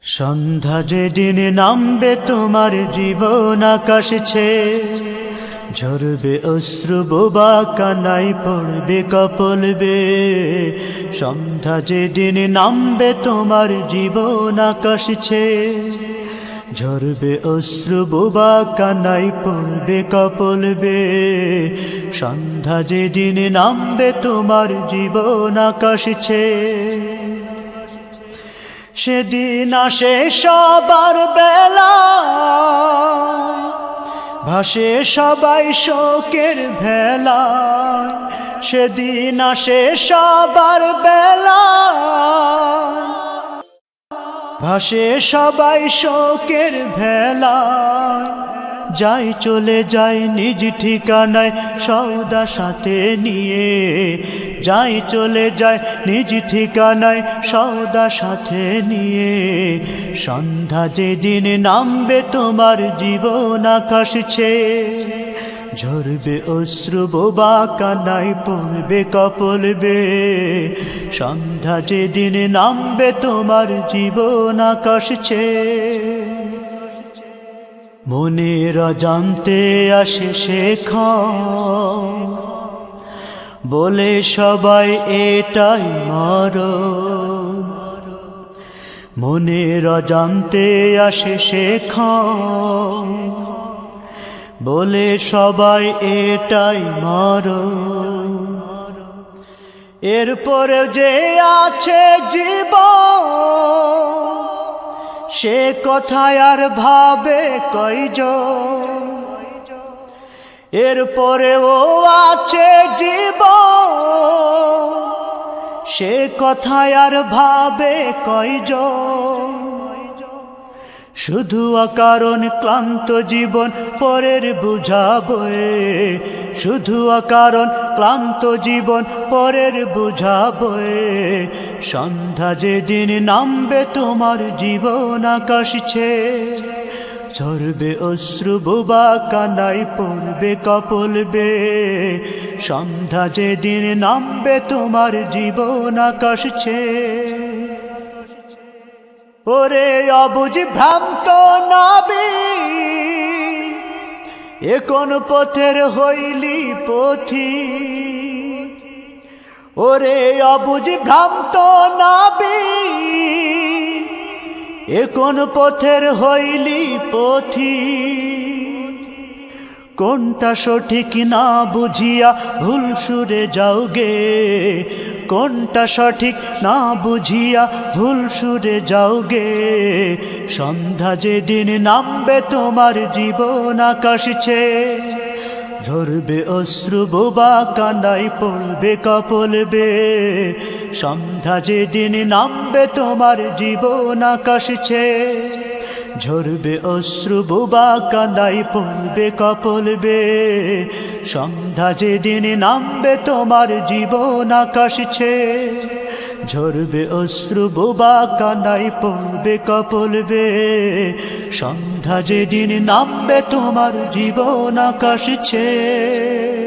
সন্ধ্যা যেদিন নামবে তোমার জীবন আকাশ ছেয়ে, ঝরবে অশ্রু বোবা কানাই পড়বে কপল বেয়ে। সন্ধ্যা যেদিন নামবে তোমার জীবন আকাশ ছেয়ে, ঝরবে অশ্রু বোবা কানাই পড়বে কপল বেয়ে। সন্ধ্যা যেদিন নামবে তোমার জীবন আকাশ ছেয়ে, সেদিন আসে সবার বেলা, ভাসে সবাই শোকের ভেলা। সেদিন আসে সবার বেলা, ভাসে সবাই শোকের ভেলা। যাই চলে যাই নিজ ঠিকানায় সওদা সাথে নিয়ে, যাই চলে যায় নিজ ঠিকানায় সওদা সাথে নিয়ে। সন্ধ্যা যেদিন নামবে তোমার জীবন আকাশ ছেয়ে, ঝরবে অশ্রু বোবা কানাই পড়বে কপল বেয়ে। সন্ধ্যা যেদিন নামবে তোমার জীবন আকাশ ছেয়ে, মনের অজান্তে আসে শেখা, বলে সবাই এটাই মরণ। মনের অজান্তে আসে শেখা, বলে সবাই এটাই মরণ। এরপরে যে আছে জীবন, সে কথায় আর ভাবে কয়জন। এরপরেও আছে জীবন, সে কথায় আর ভাবে কয়জন। শুধু অকারণ ক্লান্ত জীবন পরের বোঝা বয়ে, শুধু অকারণ ক্লান্ত জীবন পরের বোঝা বয়ে। সন্ধ্যা যেদিন নামবে তোমার জীবন আকাশ ছেয়ে, ঝরবে অশ্রু বোবা কানাই পড়বে কপল বেয়ে। সন্ধ্যা যেদিন নামবে তোমার জীবন আকাশ ছেয়ে, ওরে অবুঝ ভ্রান্ত নাবি, এ কোন পথের হইলি পথি। ওরে অবুঝ ভ্রান্ত নাবি, এ কোন পথের হইলি পথি। কোনটা সঠিক না বুঝিয়া ভুল সুরে যাওগে, কোনটা সঠিক না বুঝিয়া ভুল সুরে যাওগে। সন্ধ্যা যেদিন নামবে তোমার জীবন আকাশ ছেয়ে, ঝরবে অশ্রু বোবা কানাই পড়বে কপল বেয়ে। সন্ধ্যা যেদিন নামবে তোমার জীবন আকাশ ছেয়ে, ঝরবে অশ্রু বোবা কানাই পড়বে কপল বেয়ে। সন্ধ্যা যেদিন নামবে তোমার জীবন আকাশ ছেয়ে, ঝরবে অশ্রু বোবা কানাই পড়বে কপল বেয়ে। সন্ধ্যা যেদিন নামবে তোমার জীবন আকাশ ছেয়ে।